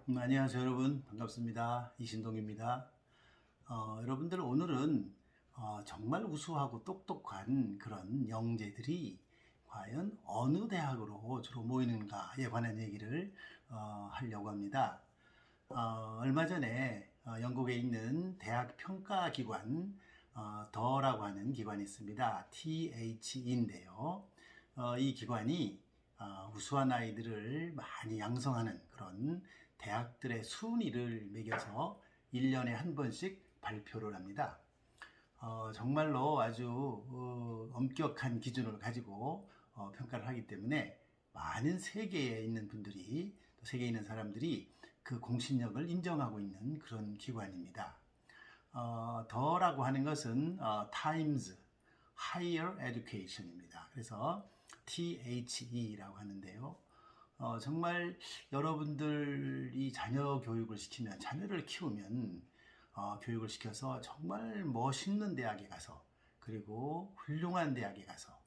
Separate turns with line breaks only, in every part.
안녕하세요 여러분, 반갑습니다. 이신동입니다. 여러분들, 오늘은 정말 우수하고 똑똑한 그런 영재들이 과연 어느 대학으로 주로 모이는가에 관한 얘기를 하려고 합니다. 얼마 전에 영국에 있는 대학 평가 기관 더라고 하는 기관이 있습니다. THE인데요. 이 기관이 우수한 아이들을 많이 양성하는 그런 대학들의 순위를 매겨서 1년에 한 번씩 발표를 합니다. 정말로 아주 엄격한 기준을 가지고 평가를 하기 때문에 많은 세계에 있는 분들이, 또 세계에 있는 사람들이 그 공신력을 인정하고 있는 그런 기관입니다. 더라고 하는 것은 Times Higher Education입니다. 그래서 THE라고 하는데요. 정말 여러분들이 자녀 교육을 시키면, 자녀를 키우면 교육을 시켜서 정말 멋있는 대학에 가서, 그리고 훌륭한 대학에 가서,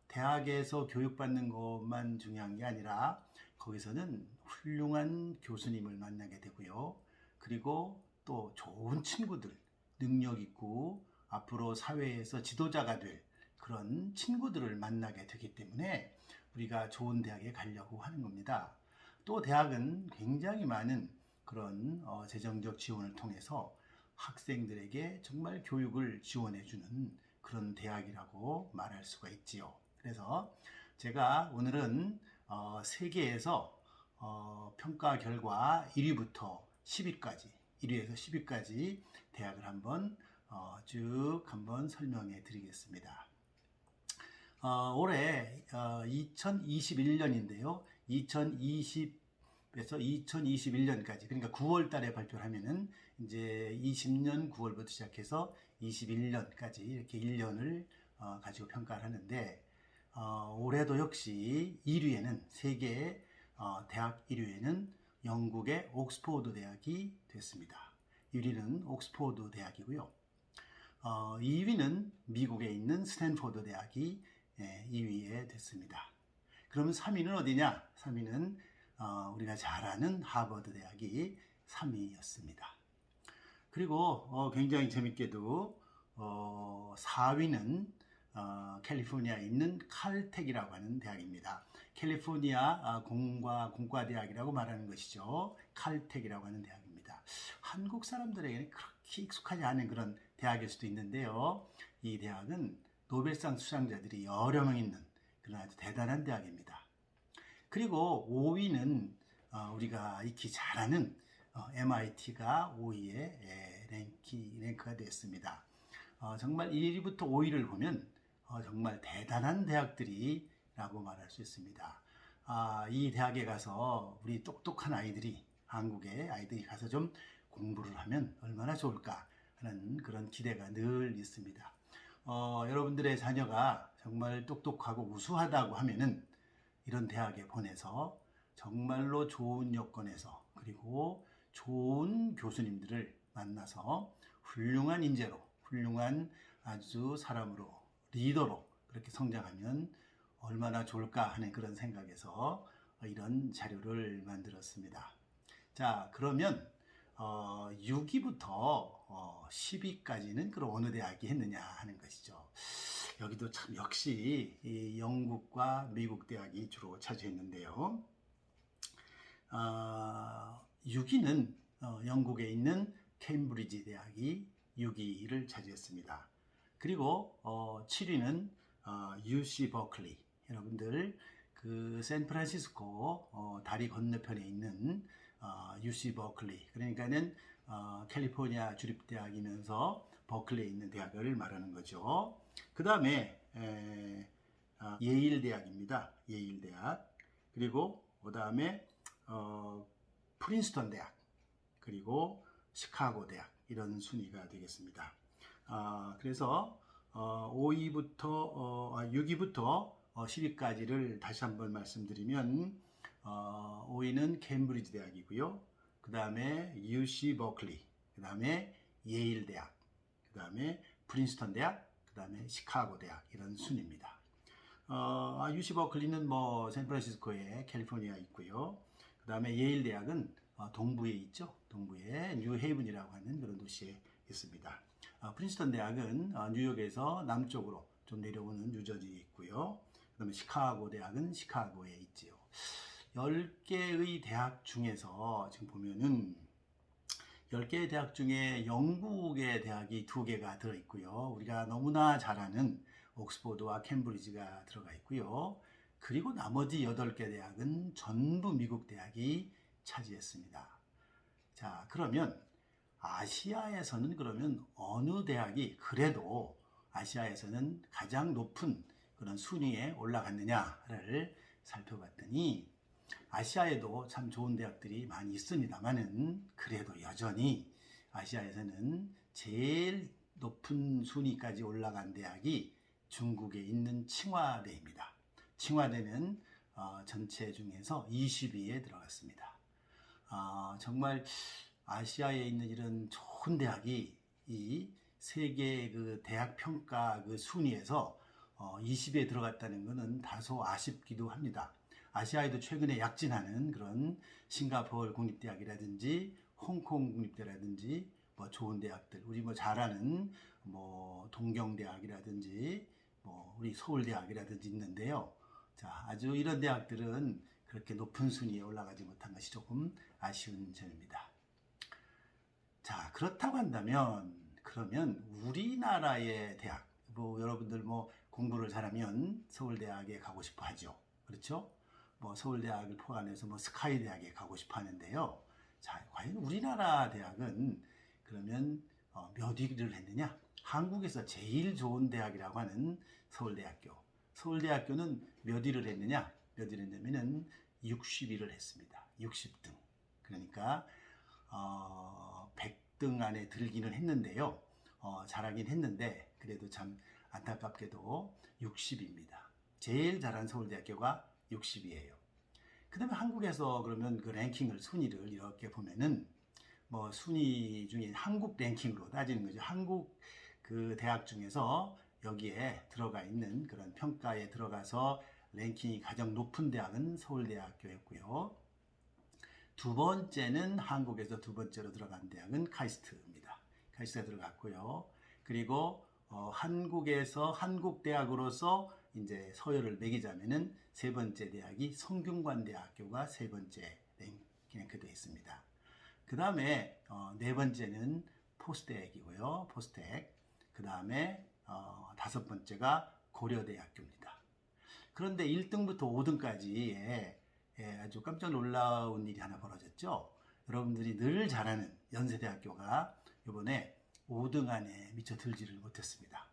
대학에서 교육받는 것만 중요한 게 아니라 거기서는 훌륭한 교수님을 만나게 되고요. 그리고 또 좋은 친구들, 능력 있고 앞으로 사회에서 지도자가 될 그런 친구들을 만나게 되기 때문에 우리가 좋은 대학에 가려고 하는 겁니다. 또 대학은 굉장히 많은 그런 재정적 지원을 통해서 학생들에게 정말 교육을 지원해주는 그런 대학이라고 말할 수가 있지요. 그래서 제가 오늘은 세계에서 평가 결과 1위부터 10위까지, 1위에서 10위까지 대학을 쭉 한번 설명해 드리겠습니다. 올해 2021년인데요. 2020에서 2021년까지, 그러니까 9월 달에 발표를 하면은 이제 20년 9월부터 시작해서 21년까지 이렇게 1년을 가지고 평가를 하는데, 올해도 역시 1위에는, 세계 대학 1위에는 영국의 옥스포드 대학이 됐습니다. 1위는 옥스포드 대학이고요. 2위는 미국에 있는 스탠포드 대학이 2위에 됐습니다. 그러면 3위는 어디냐? 3위는 우리가 잘 아는 하버드 대학이 3위였습니다. 그리고 굉장히 재밌게도 4위는 캘리포니아에 있는 칼텍이라고 하는 대학입니다. 캘리포니아 공과대학이라고 말하는 것이죠. 칼텍이라고 하는 대학입니다. 한국 사람들에게는 그렇게 익숙하지 않은 그런 대학일 수도 있는데요. 이 대학은 노벨상 수상자들이 여러 명 있는 그런 아주 대단한 대학입니다. 그리고 5위는 우리가 익히 잘 아는 MIT가 5위에 랭크가 되었습니다. 정말 1위부터 5위를 보면 정말 대단한 대학들이라고 말할 수 있습니다. 이 대학에 가서 우리 똑똑한 아이들이, 한국의 아이들이 가서 좀 공부를 하면 얼마나 좋을까 하는 그런 기대가 늘 있습니다. 여러분들의 자녀가 정말 똑똑하고 우수하다고 하면은 이런 대학에 보내서 정말로 좋은 여건에서, 그리고 좋은 교수님들을 만나서 훌륭한 인재로, 훌륭한 아주 사람으로, 리더로 그렇게 성장하면 얼마나 좋을까 하는 그런 생각에서 이런 자료를 만들었습니다. 자, 그러면 6위부터 10위까지는 그럼 어느 대학이 했느냐 하는 것이죠. 여기도 참 역시 이 영국과 미국 대학이 주로 차지했는데요. 6위는 영국에 있는 케임브리지 대학이 6위를 차지했습니다. 그리고 7위는 UC 버클리. 여러분들 그 샌프란시스코 다리 건너편에 있는 UC 버클리, 그러니까는 캘리포니아 주립대학이면서 버클리에 있는 대학을 말하는 거죠. 그 다음에 예일 대학입니다. 예일 대학. 그리고 그 다음에 프린스턴 대학, 그리고 시카고 대학, 이런 순위가 되겠습니다. 그래서 6위부터 10위까지를 다시 한번 말씀드리면 5위는 케임브리지 대학이고요. 그 다음에 UC 버클리, 그 다음에 예일 대학, 그 다음에 프린스턴 대학, 그 다음에 시카고 대학, 이런 순입니다. UC 버클리는 뭐 샌프란시스코에 캘리포니아 있고요. 그 다음에 예일 대학은 동부에 있죠. 동부에 뉴헤이븐이라고 하는 그런 도시에 있습니다. 프린스턴 대학은 뉴욕에서 남쪽으로 좀 내려오는 뉴저지에 있고요. 그다음에 시카고 대학은 시카고에 있지요. 10개의 대학 중에서 지금 보면은 10개의 대학 중에 영국의 대학이 2개가 들어있고요. 우리가 너무나 잘 아는 옥스퍼드와 캠브리지가 들어가 있고요. 그리고 나머지 8개 대학은 전부 미국 대학이 차지했습니다. 자, 그러면 아시아에서는 그러면 어느 대학이 그래도 아시아에서는 가장 높은 그런 순위에 올라갔느냐를 살펴봤더니 아시아에도 참 좋은 대학들이 많이 있습니다만은 그래도 여전히 아시아에서는 제일 높은 순위까지 올라간 대학이 중국에 있는 칭화대입니다. 칭화대는 전체 중에서 20위에 들어갔습니다. 정말 아시아에 있는 이런 좋은 대학이 이 세계 그 대학 평가 그 순위에서 20위에 들어갔다는 것은 다소 아쉽기도 합니다. 아시아에도 최근에 약진하는 그런 싱가포르 국립대학이라든지 홍콩 국립대라든지 뭐 좋은 대학들, 우리 뭐 잘 아는 뭐 동경대학이라든지 뭐 우리 서울대학이라든지 있는데요. 자, 아주 이런 대학들은 그렇게 높은 순위에 올라가지 못한 것이 조금 아쉬운 점입니다. 자, 그렇다고 한다면 그러면 우리나라의 대학, 뭐 여러분들 뭐 공부를 잘하면 서울대학에 가고 싶어 하죠. 그렇죠? 뭐 서울대학을 포함해서 뭐 스카이대학에 가고 싶어 하는데요. 자, 과연 우리나라 대학은 그러면 몇 위를 했느냐? 한국에서 제일 좋은 대학이라고 하는 서울대학교. 서울대학교는 몇 위를 했느냐? 몇 위를 했냐면은 60위를 했습니다. 60등. 그러니까 100등 안에 들기는 했는데요. 잘하긴 했는데 그래도 참 안타깝게도 60위입니다. 제일 잘한 서울대학교가 60위예요. 그 다음에 한국에서 그러면 그 랭킹을, 순위를 이렇게 보면은 뭐 순위 중에 한국 랭킹으로 따지는 거죠. 한국 그 대학 중에서 여기에 들어가 있는 그런 평가에 들어가서 랭킹이 가장 높은 대학은 서울대학교였고요. 두 번째는 한국에서 두 번째로 들어간 대학은 카이스트입니다. 카이스트가 들어갔고요. 그리고 한국에서 한국대학으로서 이제 서열을 매기자면은 세 번째 대학이 성균관대학교가 세 번째 랭크되어 있습니다. 그 다음에 네 번째는 포스텍이고요. 포스텍. 그 다음에 다섯 번째가 고려대학교입니다. 그런데 1등부터 5등까지에 아주 깜짝 놀라운 일이 하나 벌어졌죠. 여러분들이 늘 잘 아는 연세대학교가 이번에 5등 안에 미처 들지를 못했습니다.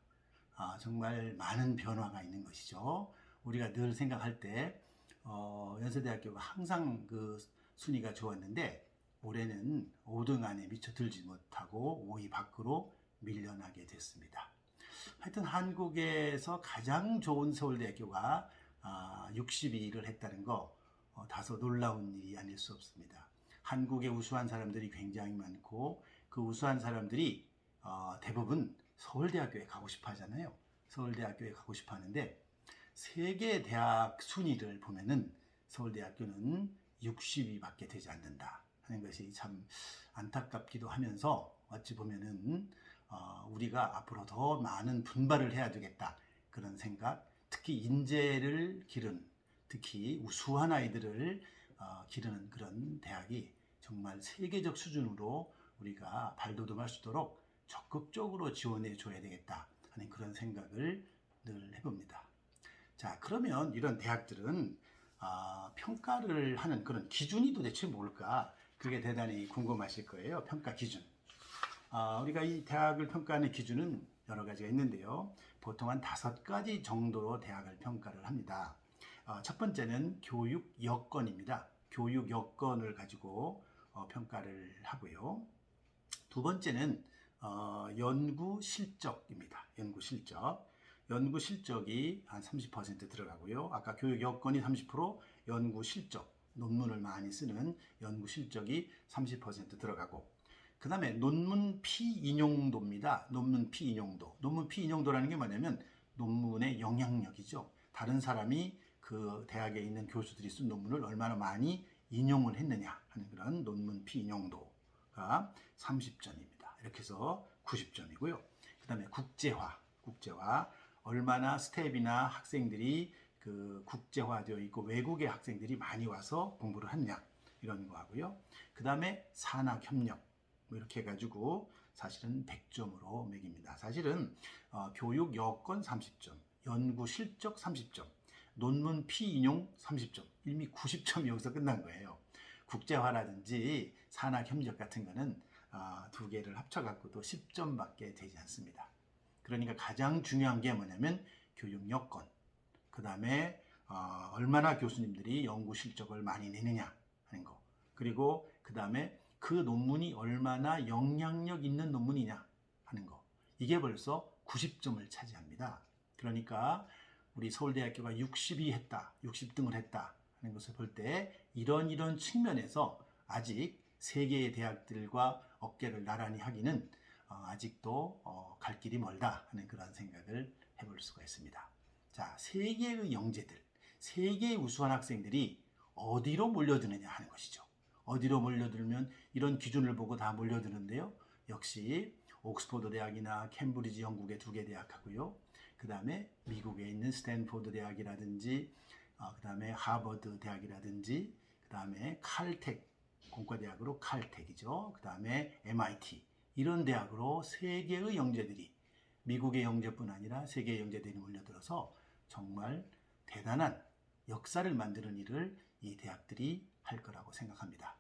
정말 많은 변화가 있는 것이죠. 우리가 늘 생각할 때 연세대학교가 항상 그 순위가 좋았는데 올해는 5등 안에 미처 들지 못하고 5위 밖으로 밀려나게 됐습니다. 하여튼 한국에서 가장 좋은 서울대학교가 60위를 했다는 거 다소 놀라운 일이 아닐 수 없습니다. 한국에 우수한 사람들이 굉장히 많고 그 우수한 사람들이 대부분 서울대학교에 가고 싶어 하잖아요. 서울대학교에 가고 싶어 하는데 세계 대학 순위를 보면은 서울대학교는 60위밖에 되지 않는다 하는 것이 참 안타깝기도 하면서 어찌 보면은 우리가 앞으로 더 많은 분발을 해야 되겠다 그런 생각, 특히 인재를 기르는, 특히 우수한 아이들을 기르는 그런 대학이 정말 세계적 수준으로 우리가 발돋움할 수 있도록 적극적으로 지원해 줘야 되겠다 하는 그런 생각을 늘 해봅니다. 자, 그러면 이런 대학들은 평가를 하는 그런 기준이 도대체 뭘까? 그게 대단히 궁금하실 거예요. 평가 기준. 우리가 이 대학을 평가하는 기준은 여러 가지가 있는데요. 보통 한 5가지 정도로 대학을 평가를 합니다. 첫 번째는 교육 여건입니다. 교육 여건을 가지고 평가를 하고요. 두 번째는 연구 실적입니다. 연구 실적. 연구 실적이 한 30% 들어가고요. 아까 교육 여건이 30%, 연구 실적, 논문을 많이 쓰는 연구 실적이 30% 들어가고, 그 다음에 논문 피인용도입니다. 논문 피인용도. 논문 피인용도라는 게 뭐냐면 논문의 영향력이죠. 다른 사람이 그 대학에 있는 교수들이 쓴 논문을 얼마나 많이 인용을 했느냐 하는 그런 논문 피인용도가 30점입니다. 이렇게 해서 90점이고요. 그 다음에 국제화 얼마나 스텝이나 학생들이 그 국제화되어 있고 외국의 학생들이 많이 와서 공부를 하느냐 이런 거 하고요. 그 다음에 산학협력 뭐 이렇게 해가지고 사실은 100점으로 매깁니다. 사실은 교육 여건 30점, 연구 실적 30점, 논문 피인용 30점, 이미 90점이 여기서 끝난 거예요. 국제화라든지 산학협력 같은 거는 두 개를 합쳐갖고도 10점밖에 되지 않습니다. 그러니까 가장 중요한 게 뭐냐면 교육 여건, 그 다음에 얼마나 교수님들이 연구 실적을 많이 내느냐 하는 거, 그리고 그 다음에 그 논문이 얼마나 영향력 있는 논문이냐 하는 거, 이게 벌써 90점을 차지합니다. 그러니까 우리 서울대학교가 60등을 했다 하는 것을 볼 때 이런 측면에서 아직 세계의 대학들과 어깨를 나란히 하기는 아직도 갈 길이 멀다 하는 그런 생각을 해볼 수가 있습니다. 자, 세계의 영재들, 세계의 우수한 학생들이 어디로 몰려드느냐 하는 것이죠. 어디로 몰려들면 이런 기준을 보고 다 몰려드는데요. 역시 옥스퍼드 대학이나 캠브리지 영국의 2개 대학하고요. 그 다음에 미국에 있는 스탠포드 대학이라든지 그 다음에 하버드 대학이라든지 그 다음에 칼텍, 공과대학으로 칼텍이죠. 그 다음에 MIT 이런 대학으로 세계의 영재들이, 미국의 영재뿐 아니라 세계의 영재들이 몰려들어서 정말 대단한 역사를 만드는 일을 이 대학들이 할 거라고 생각합니다.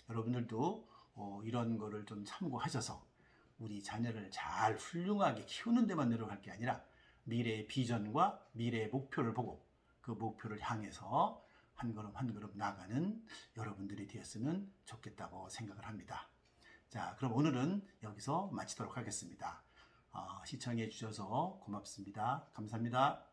여러분들도 이런 거를 좀 참고하셔서 우리 자녀를 잘 훌륭하게 키우는 데만 노력할 게 아니라 미래의 비전과 미래의 목표를 보고 그 목표를 향해서 한 걸음 한 걸음 나가는 여러분들이 되었으면 좋겠다고 생각을 합니다. 자, 그럼 오늘은 여기서 마치도록 하겠습니다. 시청해 주셔서 고맙습니다. 감사합니다.